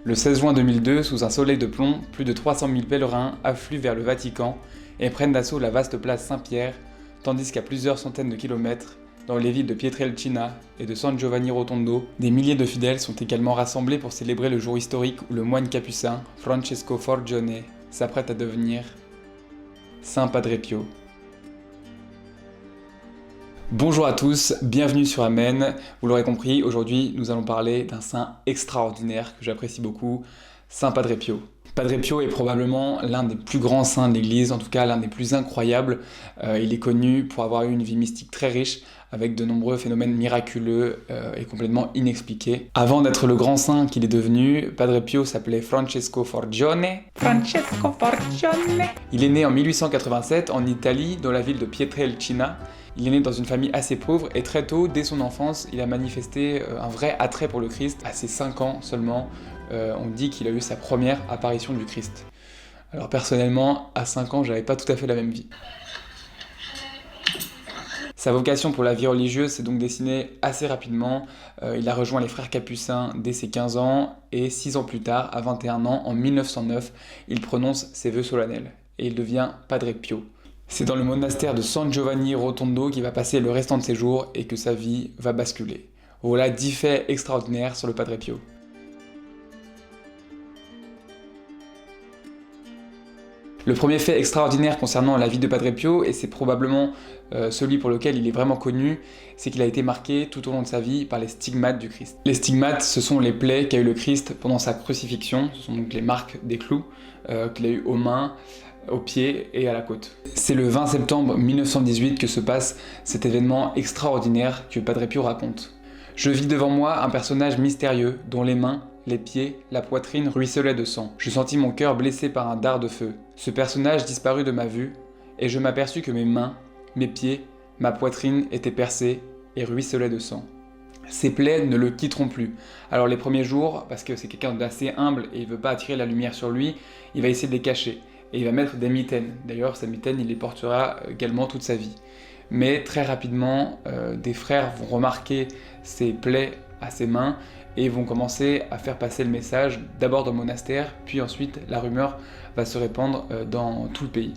Le 16 juin 2002, sous un soleil de plomb, plus de 300 000 pèlerins affluent vers le Vatican et prennent d'assaut la vaste place Saint-Pierre, tandis qu'à plusieurs centaines de kilomètres, dans les villes de Pietrelcina et de San Giovanni Rotondo, des milliers de fidèles sont également rassemblés pour célébrer le jour historique où le moine capucin, Francesco Forgione, s'apprête à devenir Saint Padre Pio. Bonjour à tous, bienvenue sur Amen. Vous l'aurez compris, aujourd'hui nous allons parler d'un saint extraordinaire que j'apprécie beaucoup, Saint Padre Pio. Padre Pio est probablement l'un des plus grands saints de l'Église, en tout cas l'un des plus incroyables. Il est connu pour avoir eu une vie mystique très riche, avec de nombreux phénomènes miraculeux et complètement inexpliqués. Avant d'être le grand saint qu'il est devenu, Padre Pio s'appelait Francesco Forgione. Il est né en 1887 en Italie, dans la ville de Pietrelcina. Il est né dans une famille assez pauvre et très tôt, dès son enfance, il a manifesté un vrai attrait pour le Christ. À ses 5 ans seulement, on dit qu'il a eu sa première apparition du Christ. Alors personnellement, à 5 ans, j'avais pas tout à fait la même vie. Sa vocation pour la vie religieuse s'est donc dessinée assez rapidement. Il a rejoint les frères capucins dès ses 15 ans et 6 ans plus tard, à 21 ans, en 1909, il prononce ses vœux solennels et il devient Padre Pio. C'est dans le monastère de San Giovanni Rotondo qu'il va passer le restant de ses jours et que sa vie va basculer. Voilà 10 faits extraordinaires sur le Padre Pio. Le premier fait extraordinaire concernant la vie de Padre Pio, et c'est probablement celui pour lequel il est vraiment connu, c'est qu'il a été marqué tout au long de sa vie par les stigmates du Christ. Les stigmates, ce sont les plaies qu'a eu le Christ pendant sa crucifixion, ce sont donc les marques des clous qu'il a eu aux mains, aux pieds et à la côte. C'est le 20 septembre 1918 que se passe cet événement extraordinaire que Padre Pio raconte. Je vis devant moi un personnage mystérieux dont les mains, les pieds, la poitrine ruisselaient de sang. Je sentis mon cœur blessé par un dard de feu. Ce personnage disparut de ma vue et je m'aperçus que mes mains, mes pieds, ma poitrine étaient percés et ruisselaient de sang. Ces plaies ne le quitteront plus. Alors les premiers jours, parce que c'est quelqu'un d'assez humble et il veut pas attirer la lumière sur lui, il va essayer de les cacher. Et il va mettre des mitaines. D'ailleurs, ces mitaines, il les portera également toute sa vie. Mais très rapidement, des frères vont remarquer ces plaies à ses mains et vont commencer à faire passer le message, d'abord dans le monastère, puis ensuite la rumeur va se répandre dans tout le pays.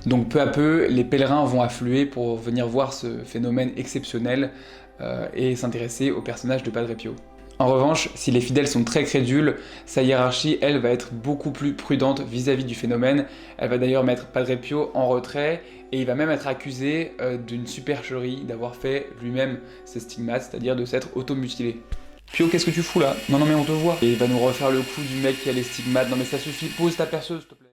Donc peu à peu, les pèlerins vont affluer pour venir voir ce phénomène exceptionnel et s'intéresser au personnage de Padre Pio. En revanche, si les fidèles sont très crédules, sa hiérarchie, elle, va être beaucoup plus prudente vis-à-vis du phénomène. Elle va d'ailleurs mettre Padre Pio en retrait et il va même être accusé d'une supercherie, d'avoir fait lui-même ses stigmates, c'est-à-dire de s'être automutilé. Pio, qu'est-ce que tu fous là? Non mais on te voit. Et il va nous refaire le coup du mec qui a les stigmates. Non mais ça suffit, pose ta perceuse s'il te plaît.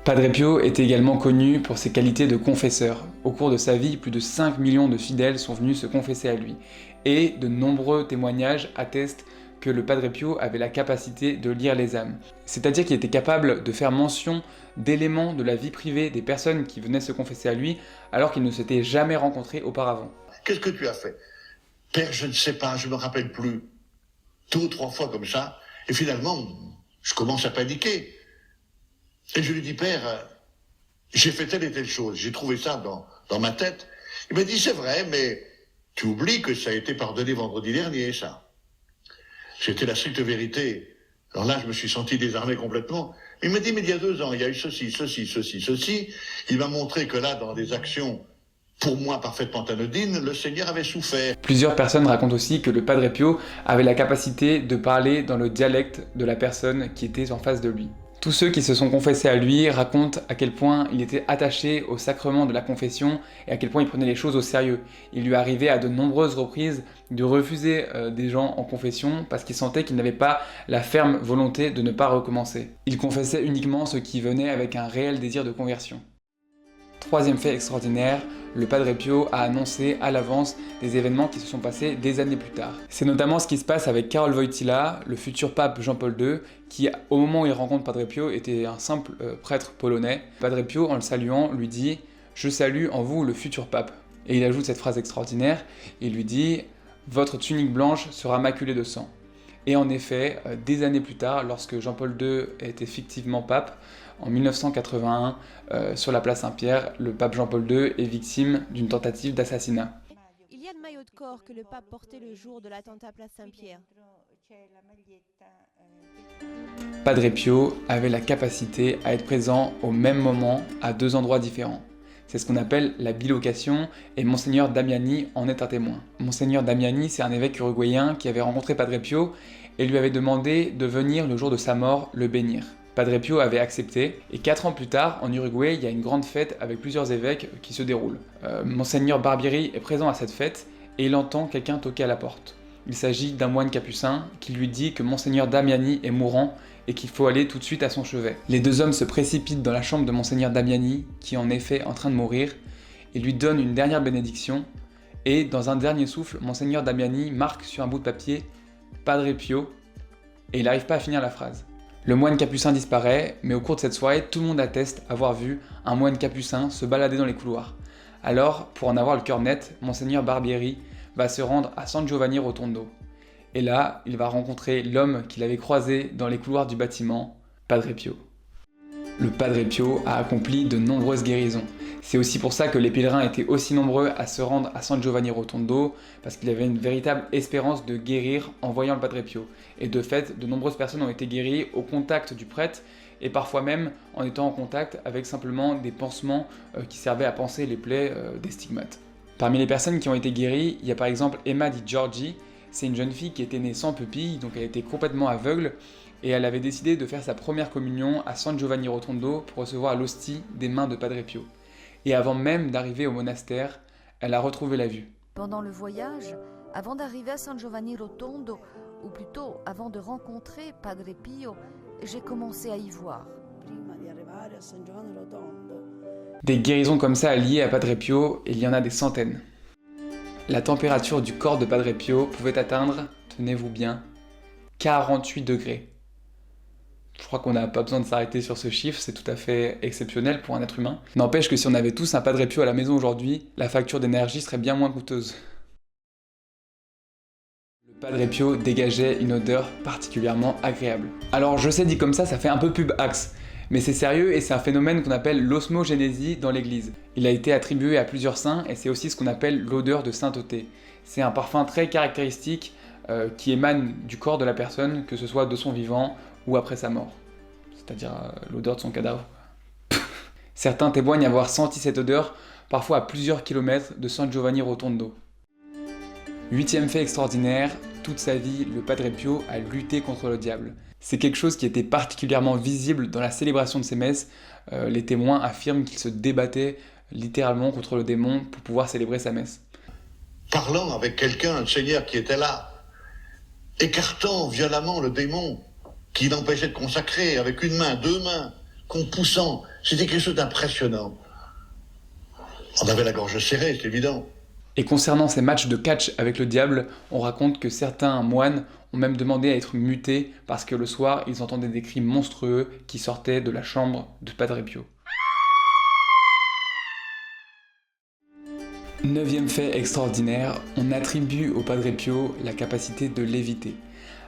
Padre Pio était également connu pour ses qualités de confesseur. Au cours de sa vie, plus de 5 millions de fidèles sont venus se confesser à lui. Et de nombreux témoignages attestent que le Padre Pio avait la capacité de lire les âmes. C'est-à-dire qu'il était capable de faire mention d'éléments de la vie privée des personnes qui venaient se confesser à lui, alors qu'ils ne s'étaient jamais rencontrés auparavant. Qu'est-ce que tu as fait? Père, je ne sais pas, je ne me rappelle plus. 2 ou 3 fois comme ça, et finalement, je commence à paniquer. Et je lui dis, Père, j'ai fait telle et telle chose, j'ai trouvé ça dans ma tête. Il m'a dit, c'est vrai, mais tu oublies que ça a été pardonné vendredi dernier, ça. C'était la stricte vérité. Alors là, je me suis senti désarmé complètement. Il m'a dit, mais il y a 2 ans, il y a eu ceci. Il m'a montré que là, dans des actions, pour moi, parfaitement anodines, le Seigneur avait souffert. Plusieurs personnes racontent aussi que le Padre Pio avait la capacité de parler dans le dialecte de la personne qui était en face de lui. Tous ceux qui se sont confessés à lui racontent à quel point il était attaché au sacrement de la confession et à quel point il prenait les choses au sérieux. Il lui arrivait à de nombreuses reprises de refuser des gens en confession parce qu'il sentait qu'il n'avait pas la ferme volonté de ne pas recommencer. Il confessait uniquement ceux qui venaient avec un réel désir de conversion. Troisième fait extraordinaire, le Padre Pio a annoncé à l'avance des événements qui se sont passés des années plus tard. C'est notamment ce qui se passe avec Karol Wojtyła, le futur pape Jean-Paul II, qui au moment où il rencontre Padre Pio était un simple prêtre polonais. Padre Pio, en le saluant, lui dit « Je salue en vous le futur pape ». Et il ajoute cette phrase extraordinaire, il lui dit « Votre tunique blanche sera maculée de sang ». Et en effet, des années plus tard, lorsque Jean-Paul II était fictivement pape, en 1981, sur la place Saint-Pierre, le pape Jean-Paul II est victime d'une tentative d'assassinat. Il y a le maillot de corps que le pape portait le jour de l'attentat place Saint-Pierre. Padre Pio avait la capacité à être présent au même moment à deux endroits différents. C'est ce qu'on appelle la bilocation et Monseigneur Damiani en est un témoin. Monseigneur Damiani, c'est un évêque uruguayen qui avait rencontré Padre Pio et lui avait demandé de venir le jour de sa mort le bénir. Padre Pio avait accepté et 4 ans plus tard, en Uruguay, il y a une grande fête avec plusieurs évêques qui se déroule. Monseigneur Barbieri est présent à cette fête et il entend quelqu'un toquer à la porte. Il s'agit d'un moine capucin qui lui dit que Monseigneur Damiani est mourant et qu'il faut aller tout de suite à son chevet. Les deux hommes se précipitent dans la chambre de Monseigneur Damiani, qui est en effet en train de mourir, et lui donnent une dernière bénédiction, et dans un dernier souffle, Monseigneur Damiani marque sur un bout de papier « Padre Pio » et il n'arrive pas à finir la phrase. Le moine capucin disparaît, mais au cours de cette soirée, tout le monde atteste avoir vu un moine capucin se balader dans les couloirs. Alors, pour en avoir le cœur net, Monseigneur Barbieri va se rendre à San Giovanni Rotondo. Et là, il va rencontrer l'homme qu'il avait croisé dans les couloirs du bâtiment, Padre Pio. Le Padre Pio a accompli de nombreuses guérisons. C'est aussi pour ça que les pèlerins étaient aussi nombreux à se rendre à San Giovanni Rotondo, parce qu'il y avait une véritable espérance de guérir en voyant le Padre Pio. Et de fait, de nombreuses personnes ont été guéries au contact du prêtre, et parfois même en étant en contact avec simplement des pansements qui servaient à panser les plaies des stigmates. Parmi les personnes qui ont été guéries, il y a par exemple Emma Di Giorgi. C'est une jeune fille qui était née sans pupille, donc elle était complètement aveugle, et elle avait décidé de faire sa première communion à San Giovanni Rotondo pour recevoir l'hostie des mains de Padre Pio. Et avant même d'arriver au monastère, elle a retrouvé la vue. Pendant le voyage, avant d'arriver à San Giovanni Rotondo, ou plutôt avant de rencontrer Padre Pio, j'ai commencé à y voir. Des guérisons comme ça liées à Padre Pio, il y en a des centaines. La température du corps de Padre Pio pouvait atteindre, tenez-vous bien, 48 degrés. Je crois qu'on n'a pas besoin de s'arrêter sur ce chiffre, c'est tout à fait exceptionnel pour un être humain. N'empêche que si on avait tous un Padre Pio à la maison aujourd'hui, la facture d'énergie serait bien moins coûteuse. Le Padre Pio dégageait une odeur particulièrement agréable. Alors je sais, dit comme ça fait un peu pub axe. Mais c'est sérieux et c'est un phénomène qu'on appelle l'osmogénésie dans l'église. Il a été attribué à plusieurs saints et c'est aussi ce qu'on appelle l'odeur de sainteté. C'est un parfum très caractéristique qui émane du corps de la personne, que ce soit de son vivant ou après sa mort. C'est-à-dire l'odeur de son cadavre. Certains témoignent avoir senti cette odeur parfois à plusieurs kilomètres de San Giovanni Rotondo. 8e fait extraordinaire, toute sa vie, le Padre Pio a lutté contre le diable. C'est quelque chose qui était particulièrement visible dans la célébration de ces messes. Les témoins affirment qu'il se débattait littéralement contre le démon pour pouvoir célébrer sa messe. Parlant avec quelqu'un, un seigneur qui était là, écartant violemment le démon qui l'empêchait de consacrer avec une main, deux mains, poussant, c'était quelque chose d'impressionnant. On avait la gorge serrée, c'est évident. Et concernant ces matchs de catch avec le diable, on raconte que certains moines ont même demandé à être mutés parce que le soir, ils entendaient des cris monstrueux qui sortaient de la chambre de Padre Pio. 9e fait extraordinaire, on attribue au Padre Pio la capacité de léviter.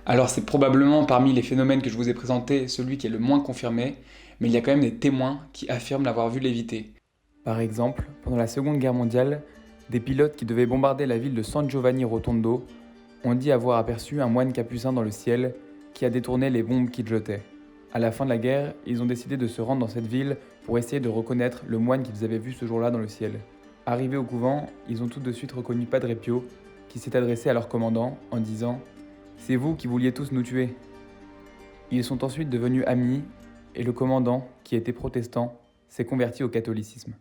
Alors c'est probablement parmi les phénomènes que je vous ai présentés celui qui est le moins confirmé, mais il y a quand même des témoins qui affirment l'avoir vu léviter. Par exemple, pendant la Seconde Guerre mondiale, des pilotes qui devaient bombarder la ville de San Giovanni Rotondo ont dit avoir aperçu un moine capucin dans le ciel qui a détourné les bombes qu'ils jetaient. À la fin de la guerre, ils ont décidé de se rendre dans cette ville pour essayer de reconnaître le moine qu'ils avaient vu ce jour-là dans le ciel. Arrivés au couvent, ils ont tout de suite reconnu Padre Pio qui s'est adressé à leur commandant en disant « C'est vous qui vouliez tous nous tuer ». Ils sont ensuite devenus amis et le commandant, qui était protestant, s'est converti au catholicisme.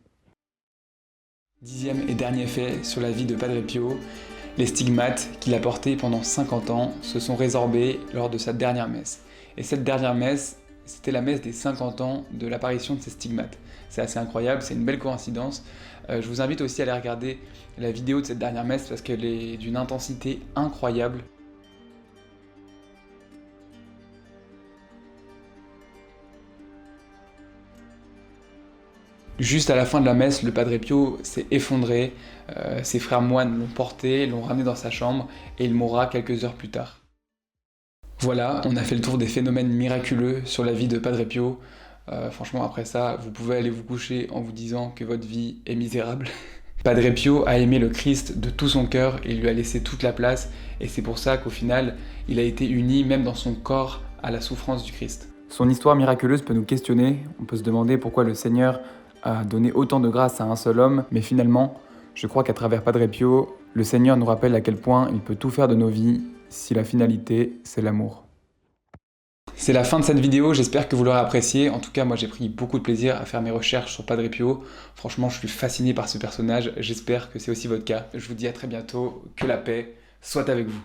10e et dernier fait sur la vie de Padre Pio, les stigmates qu'il a portés pendant 50 ans se sont résorbés lors de sa dernière messe. Et cette dernière messe, c'était la messe des 50 ans de l'apparition de ces stigmates. C'est assez incroyable, c'est une belle coïncidence. Je vous invite aussi à aller regarder la vidéo de cette dernière messe parce qu'elle est d'une intensité incroyable. Juste à la fin de la messe, le Padre Pio s'est effondré, ses frères moines l'ont porté, l'ont ramené dans sa chambre et il mourra quelques heures plus tard. Voilà, on a fait le tour des phénomènes miraculeux sur la vie de Padre Pio. Franchement, après ça, vous pouvez aller vous coucher en vous disant que votre vie est misérable. Padre Pio a aimé le Christ de tout son cœur et lui a laissé toute la place, et c'est pour ça qu'au final, il a été uni même dans son corps à la souffrance du Christ. Son histoire miraculeuse peut nous questionner, on peut se demander pourquoi le Seigneur a donné autant de grâce à un seul homme, mais finalement, je crois qu'à travers Padre Pio, le Seigneur nous rappelle à quel point il peut tout faire de nos vies si la finalité, c'est l'amour. C'est la fin de cette vidéo, j'espère que vous l'aurez appréciée. En tout cas, moi j'ai pris beaucoup de plaisir à faire mes recherches sur Padre Pio. Franchement, je suis fasciné par ce personnage, j'espère que c'est aussi votre cas. Je vous dis à très bientôt, que la paix soit avec vous.